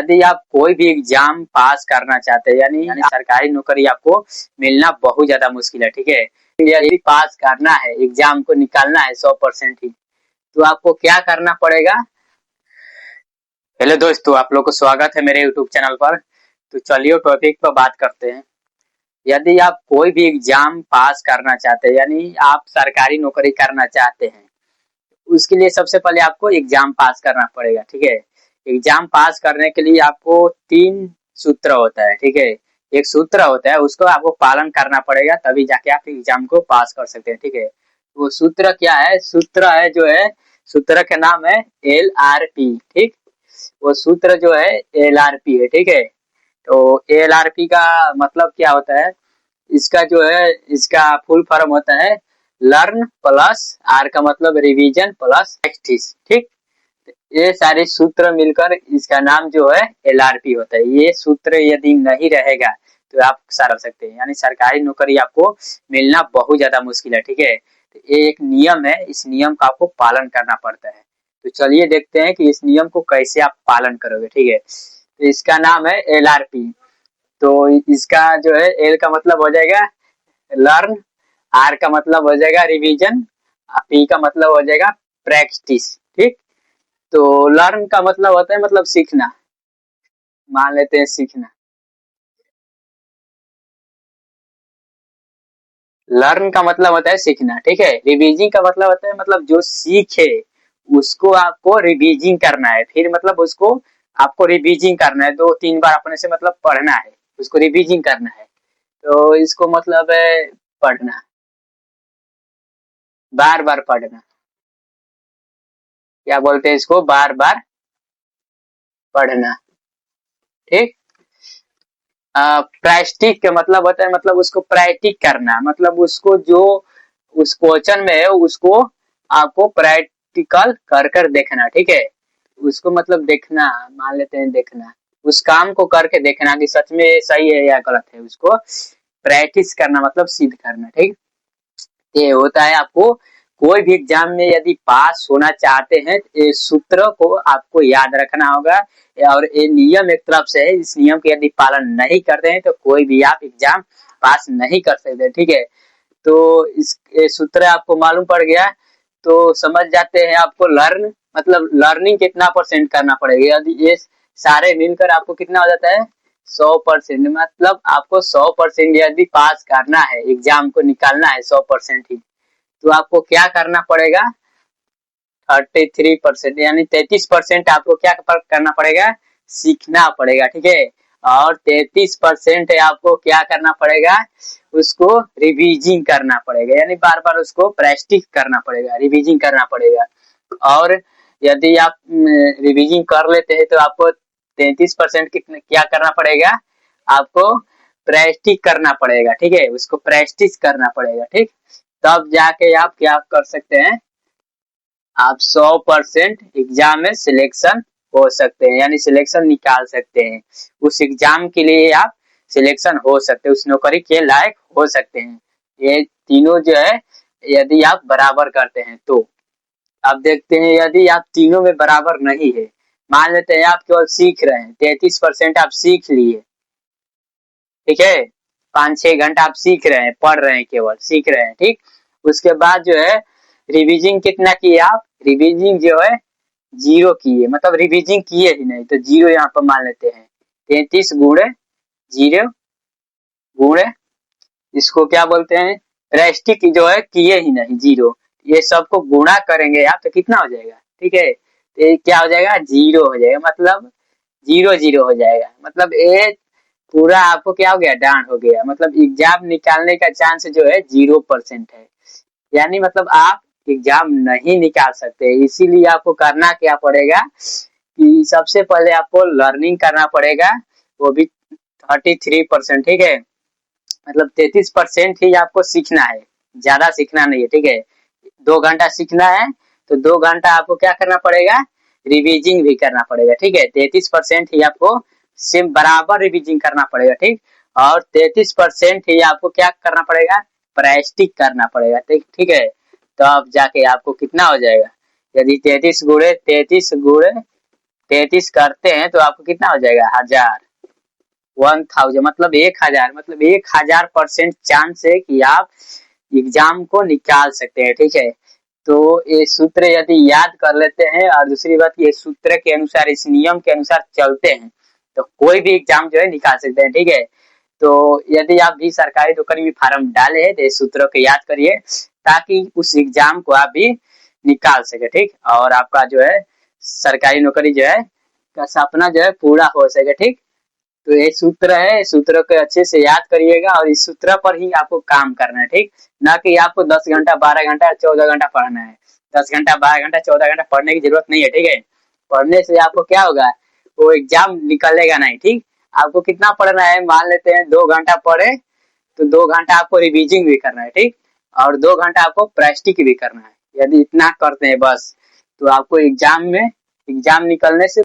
यदि आप कोई भी एग्जाम पास करना चाहते हैं यानी सरकारी नौकरी आपको मिलना बहुत ज्यादा मुश्किल है, ठीक है। यदि पास करना है, एग्जाम को निकालना है 100% ही, तो आपको क्या करना पड़ेगा। हेलो दोस्तों, आप लोग को स्वागत है मेरे यूट्यूब चैनल पर। तो चलिए टॉपिक पर बात करते हैं। यदि आप कोई भी एग्जाम पास करना चाहते हैं यानी आप सरकारी नौकरी करना चाहते हैं, उसके लिए सबसे पहले आपको एग्जाम पास करना पड़ेगा, ठीक है। एग्जाम पास करने के लिए आपको 3 सूत्र होता है, ठीक है। एक सूत्र होता है, उसको आपको पालन करना पड़ेगा, तभी जाके आप एग्जाम को पास कर सकते हैं, ठीक है। वो सूत्र क्या है? सूत्र है जो है, सूत्र का नाम है LRP, ठीक। वो सूत्र जो है LRP है, ठीक है। तो LRP का मतलब क्या होता है? इसका जो है, इसका फुल फॉर्म होता है लर्न प्लस आर का मतलब रिवीजन प्लस प्रैक्टिस, ठीक। ये सारे सूत्र मिलकर इसका नाम जो है LRP होता है। ये सूत्र यदि नहीं रहेगा तो आप कर सकते हैं, यानी सरकारी नौकरी आपको मिलना बहुत ज्यादा मुश्किल है, ठीक है। तो ये एक नियम है, इस नियम का आपको पालन करना पड़ता है। तो चलिए देखते हैं कि इस नियम को कैसे आप पालन करोगे, ठीक है। तो इसका नाम है LRP। तो इसका जो है L का मतलब हो जाएगा लर्न, आर का मतलब हो जाएगा रिवीजन, पी का मतलब हो जाएगा प्रैक्टिस, ठीक। तो लर्न का मतलब होता है मतलब सीखना, मान लेते हैं सीखना। लर्न का मतलब होता है सीखना, ठीक है। रिवीजिंग का मतलब होता है मतलब जो सीखे उसको आपको रिवीजिंग करना है, फिर मतलब उसको आपको रिवीजिंग करना है, 2-3 बार अपने से मतलब पढ़ना है, उसको रिवीजिंग करना है। तो इसको मतलब है पढ़ना, बार बार पढ़ना। क्या बोलते हैं इसको? बार बार पढ़ना, ठीक। प्रैक्टिस का मतलब होता है मतलब उसको प्रैक्टिस करना, मतलब उसको जो उस क्वेश्चन में है उसको आपको प्रैक्टिकल कर कर देखना, ठीक है। उसको मतलब देखना, मान लेते हैं देखना, उस काम को करके देखना कि सच में सही है या गलत है, उसको प्रैक्टिस करना मतलब सिद्ध करना, ठीक। ये होता है आपको कोई भी एग्जाम में यदि पास होना चाहते हैं तो ये सूत्र को आपको याद रखना होगा। और ये नियम एक तरफ से है, इस नियम के यदि पालन नहीं करते हैं तो कोई भी आप एग्जाम पास नहीं कर सकते, ठीक है। तो इस ये सूत्र आपको मालूम पड़ गया तो समझ जाते हैं आपको लर्न मतलब लर्निंग कितना परसेंट करना पड़ेगा। यदि ये सारे मिलकर आपको कितना हो जाता है 100%, मतलब आपको 100% यदि पास करना है, एग्जाम को निकालना है 100% ही, तो आपको क्या करना पड़ेगा? 33% यानी 33% आपको क्या करना पड़ेगा? सीखना पड़ेगा, ठीक है। और 33% आपको क्या करना पड़ेगा? उसको रिवीजिंग करना पड़ेगा, यानी बार बार उसको प्रैक्टिस करना पड़ेगा, रिवीजिंग करना पड़ेगा। और यदि आप रिवीजिंग कर लेते हैं तो आपको 33% कितना क्या करना पड़ेगा? आपको प्रैक्टिस करना पड़ेगा, ठीक है। उसको प्रैक्टिस करना पड़ेगा, ठीक। तब जाके आप क्या कर सकते हैं? आप 100% एग्जाम में सिलेक्शन हो सकते हैं, यानी सिलेक्शन निकाल सकते हैं। उस एग्जाम के लिए आप सिलेक्शन हो सकते हैं, उस नौकरी के लायक हो सकते हैं। ये तीनों जो है यदि आप बराबर करते हैं तो। अब देखते हैं यदि आप तीनों में बराबर नहीं है, मान लेते हैं आप केवल सीख रहे हैं, 33% आप सीख लिए, ठीक है। 5-6 घंटा आप सीख रहे हैं, पढ़ रहे हैं, केवल सीख रहे हैं, ठीक। उसके बाद जो है रिवीजिंग कितना किए आप? रिवीजिंग जो है 0 किए, मतलब रिवीजिंग किए ही नहीं, तो 0 यहाँ पर मान लेते हैं। 33 गुणे 0 गुणे इसको क्या बोलते हैं? रेस्टिक जो है किए ही नहीं, 0। ये सबको गुणा करेंगे आप तो कितना हो जाएगा, ठीक है। तो ये क्या हो जाएगा? 0 हो जाएगा, मतलब 0-0 हो जाएगा, मतलब ये पूरा आपको क्या हो गया? डांड हो गया, मतलब एग्जाम निकालने का चांस जो है 0% है, यानी मतलब आप एग्जाम नहीं निकाल सकते। इसीलिए आपको करना क्या पड़ेगा कि सबसे पहले आपको लर्निंग करना पड़ेगा, वो भी 33%, ठीक है। मतलब 33% ही आपको सीखना है, ज्यादा सीखना नहीं है, ठीक है। 2 घंटा सीखना है तो 2 घंटा आपको क्या करना पड़ेगा? रिवीजिंग भी करना पड़ेगा, ठीक है। 33% ही आपको सिर्फ बराबर रिवीजिंग करना पड़ेगा, ठीक। और 33% ही आपको क्या करना पड़ेगा? प्रैक्टिस करना पड़ेगा, ठीक है। तो अब जाके आपको कितना हो जाएगा? यदि 33 गुणे 33 करते हैं तो आपको कितना हो जाएगा 1000, 1000 मतलब 1000, मतलब 1000% चांस है कि आप एग्जाम को निकाल सकते हैं। ठीक है, तो ये सूत्र यदि याद कर लेते हैं और दूसरी बात ये सूत्र के अनुसार, इस नियम के अनुसार चलते हैं तो कोई भी एग्जाम जो है निकाल सकते हैं। ठीक है, तो यदि आप भी सरकारी नौकरी में फार्म डाले हैं तो इस सूत्रों को याद करिए ताकि उस एग्जाम को आप भी निकाल सके। ठीक, और आपका जो है सरकारी नौकरी जो है का सपना जो है पूरा हो सके। ठीक, तो ये सूत्र है, सूत्रों को अच्छे से याद करिएगा और इस सूत्र पर ही आपको काम करना है। ठीक, ना कि आपको 10 घंटा 12 घंटा 14 घंटा पढ़ना है। 10 घंटा 12 घंटा 14 घंटा पढ़ने की जरूरत नहीं है। ठीक है, पढ़ने से आपको क्या होगा, वो एग्जाम निकलेगा नहीं। ठीक, आपको कितना पढ़ना है, मान लेते हैं 2 घंटा पढ़े तो 2 घंटा आपको रिवीजिंग भी करना है। ठीक, और 2 घंटा आपको प्रैक्टिस भी करना है। यदि इतना करते हैं बस तो आपको एग्जाम में, एग्जाम निकलने से